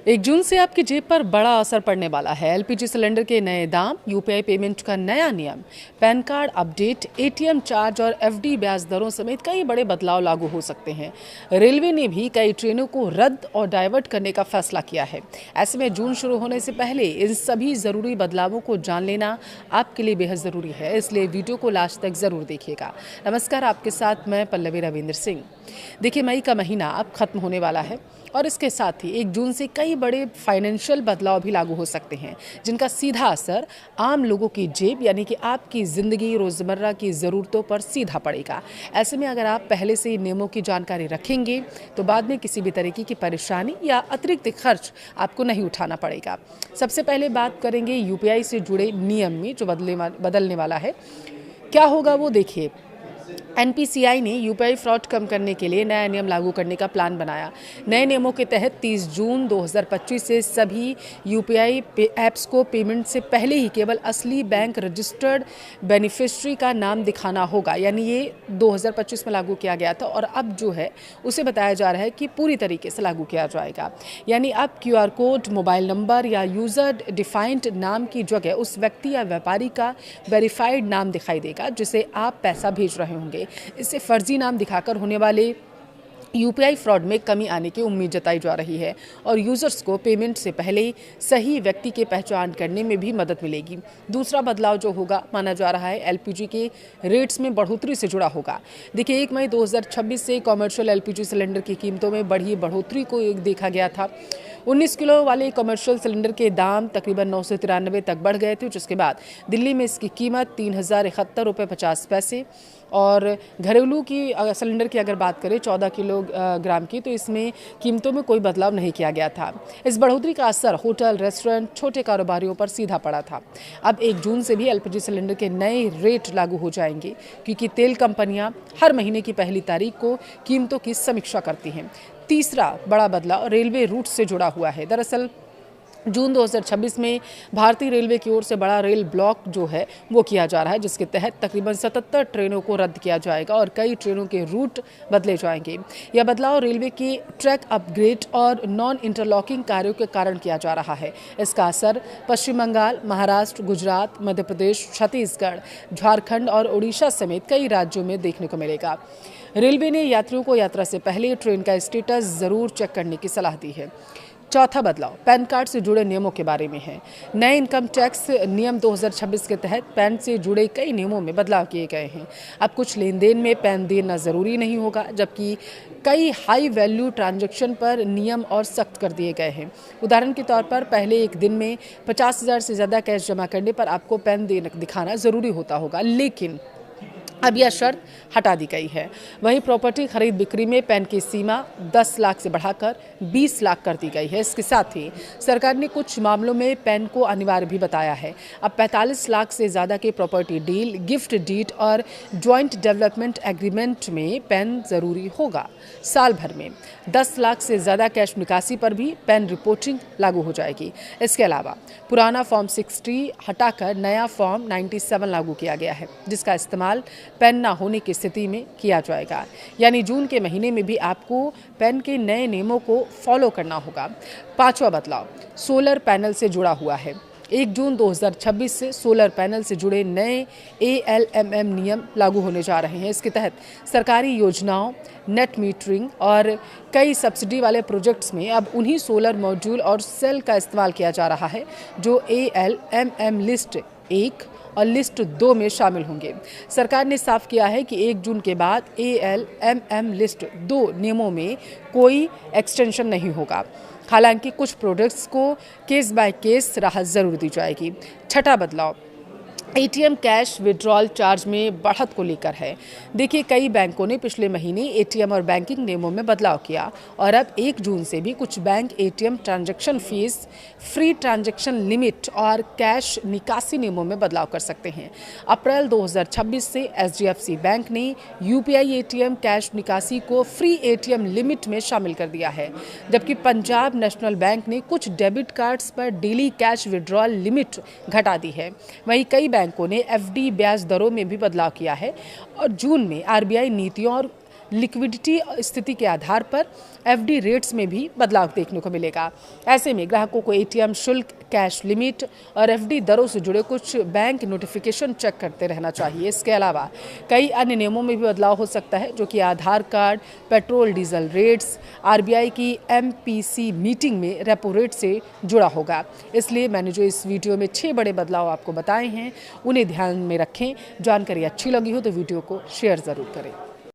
1 जून से आपकी जेब पर बड़ा असर पड़ने वाला है। एलपीजी सिलेंडर के नए दाम, यूपीआई पेमेंट का नया नियम, pan card update, ATM charge और एफडी ब्याज दरों समेत कई बड़े बदलाव लागू हो सकते हैं। रेलवे ने भी कई ट्रेनों को रद्द और डाइवर्ट करने का फैसला किया है। ऐसे में जून शुरू होने से पहले इन सभी जरूरी बदलावों को जान लेना आपके लिए बेहद जरूरी है, इसलिए वीडियो को लास्ट तक जरूर देखिएगा। नमस्कार, आपके साथ मैं पल्लवी रविंद्र सिंह। देखिए, मई का महीना अब खत्म होने वाला है और इसके साथ ही 1 जून से कई बड़े फाइनेंशियल बदलाव भी लागू हो सकते हैं, जिनका सीधा असर आम लोगों की जेब यानी कि आपकी ज़िंदगी, रोज़मर्रा की ज़रूरतों पर सीधा पड़ेगा। ऐसे में अगर आप पहले से नियमों की जानकारी रखेंगे तो बाद में किसी भी तरीके की परेशानी या अतिरिक्त खर्च आपको नहीं उठाना पड़ेगा। सबसे पहले बात करेंगे यूपीआई से जुड़े नियम में जो बदलने वाला है। क्या होगा वो देखिए। एनपीसीआई ने यूपीआई फ्रॉड कम करने के लिए नया नियम लागू करने का प्लान बनाया। नए नियमों के तहत 30 जून 2025 से सभी यूपीआई ऐप्स को पेमेंट से पहले ही केवल असली बैंक रजिस्टर्ड बेनिफिशियरी का नाम दिखाना होगा। यानी ये 2025 में लागू किया गया था और अब जो है उसे बताया जा रहा है कि पूरी तरीके से लागू किया जाएगा। यानी अब क्यूआर कोड, मोबाइल नंबर या यूज़र डिफाइंड नाम की जगह उस व्यक्ति या व्यापारी का वेरीफाइड नाम दिखाई देगा जिसे आप पैसा भेज रहे होंगे। इससे फर्जी नाम दिखाकर होने वाले यूपीआई फ्रॉड में कमी आने की उम्मीद जताई जा रही है और यूजर्स को पेमेंट से पहले सही व्यक्ति की पहचान करने में भी मदद मिलेगी। दूसरा बदलाव जो होगा माना जा रहा है एलपीजी के रेट्स में बढ़ोतरी से जुड़ा होगा। देखिए, 1 मई 2026 से कमर्शियल एलपीजी सिलेंडर की कीमतों में बढ़ोतरी को देखा गया था। 19 किलो वाले कमर्शियल सिलेंडर के दाम तकरीबन 993 तक बढ़ गए थे, जिसके बाद दिल्ली में इसकी कीमत 3071.50 और घरेलू की सिलेंडर की अगर बात करें 14 किलोग्राम की, तो इसमें कीमतों में कोई बदलाव नहीं किया गया था। इस बढ़ोतरी का असर होटल, रेस्टोरेंट, छोटे कारोबारियों पर सीधा पड़ा था। अब 1 जून से भी एलपीजी सिलेंडर के नए रेट लागू हो जाएंगे, क्योंकि तेल कंपनियां हर महीने की पहली तारीख को कीमतों की समीक्षा करती हैं। तीसरा बड़ा बदलाव रेलवे रूट से जुड़ा हुआ है। दरअसल जून 2026 में भारतीय रेलवे की ओर से बड़ा रेल ब्लॉक जो है वो किया जा रहा है, जिसके तहत तकरीबन 77 ट्रेनों को रद्द किया जाएगा और कई ट्रेनों के रूट बदले जाएंगे। यह बदलाव रेलवे के ट्रैक अपग्रेड और नॉन इंटरलॉकिंग कार्यों के कारण किया जा रहा है। इसका असर पश्चिम बंगाल, महाराष्ट्र, गुजरात, मध्य प्रदेश, छत्तीसगढ़, झारखंड और उड़ीसा समेत कई राज्यों में देखने को मिलेगा। रेलवे ने यात्रियों को यात्रा से पहले ट्रेन का स्टेटस जरूर चेक करने की सलाह दी है। चौथा बदलाव पैन कार्ड से जुड़े नियमों के बारे में है। नए इनकम टैक्स नियम 2026 के तहत पैन से जुड़े कई नियमों में बदलाव किए गए हैं। अब कुछ लेन देन में पैन देना जरूरी नहीं होगा, जबकि कई हाई वैल्यू ट्रांजैक्शन पर नियम और सख्त कर दिए गए हैं। उदाहरण के तौर पर पहले एक दिन में 50,000 से ज़्यादा कैश जमा करने पर आपको पैन दिखाना ज़रूरी होता होगा, लेकिन अब यह शर्त हटा दी गई है। वहीं प्रॉपर्टी खरीद बिक्री में पैन की सीमा 10 लाख से बढ़ाकर 20 लाख कर दी गई है। इसके साथ ही सरकार ने कुछ मामलों में पैन को अनिवार्य भी बताया है। अब 45 लाख से ज़्यादा के प्रॉपर्टी डील, गिफ्ट डीड और जॉइंट डेवलपमेंट एग्रीमेंट में पैन ज़रूरी होगा। साल भर में 10 लाख से ज़्यादा कैश निकासी पर भी पैन रिपोर्टिंग लागू हो जाएगी। इसके अलावा पुराना फॉर्म 60 हटाकर नया फॉर्म 97 लागू किया गया है, जिसका इस्तेमाल पैन ना होने की स्थिति में किया जाएगा। यानी जून के महीने में भी आपको पैन के नए नियमों को फॉलो करना होगा। पांचवा बदलाव सोलर पैनल से जुड़ा हुआ है। 1 जून 2026 से सोलर पैनल से जुड़े नए ALMM नियम लागू होने जा रहे हैं। इसके तहत सरकारी योजनाओं, नेट मीटरिंग और कई सब्सिडी वाले प्रोजेक्ट्स में अब उन्हीं सोलर मॉड्यूल और सेल का इस्तेमाल किया जा रहा है जो ALMM लिस्ट 1 और लिस्ट 2 में शामिल होंगे। सरकार ने साफ किया है कि 1 जून के बाद ALMM लिस्ट 2 नियमों में कोई एक्सटेंशन नहीं होगा। हालांकि कुछ प्रोडक्ट्स को केस बाय केस राहत जरूर दी जाएगी। छठा बदलाव एटीएम कैश विड्रॉल चार्ज में बढ़त को लेकर है। देखिए, कई बैंकों ने पिछले महीने एटीएम और बैंकिंग नियमों में बदलाव किया और अब 1 जून से भी कुछ bank ATM transaction fees, free transaction limit और कैश निकासी नियमों में बदलाव कर सकते हैं। अप्रैल 2026 से एचडीएफसी बैंक ने यूपीआई एटीएम कैश निकासी को फ्री एटीएम लिमिट में शामिल कर दिया है, जबकि पंजाब नेशनल बैंक ने कुछ डेबिट कार्ड्स पर डेली कैश विड्रॉल लिमिट घटा दी है। वहीं कई बैंकों ने एफडी ब्याज दरों में भी बदलाव किया है और जून में आरबीआई नीतियों और लिक्विडिटी स्थिति के आधार पर एफडी रेट्स में भी बदलाव देखने को मिलेगा। ऐसे में ग्राहकों को एटीएम शुल्क, कैश लिमिट और एफडी दरों से जुड़े कुछ बैंक नोटिफिकेशन चेक करते रहना चाहिए। इसके अलावा कई अन्य नियमों में भी बदलाव हो सकता है, जो कि Aadhaar card, petrol diesel rates, RBI की एमपीसी मीटिंग में रेपो रेट से जुड़ा होगा। इसलिए मैंने जो इस वीडियो में 6 बड़े बदलाव आपको बताए हैं, उन्हें ध्यान में रखें। जानकारी अच्छी लगी हो तो वीडियो को शेयर ज़रूर करें।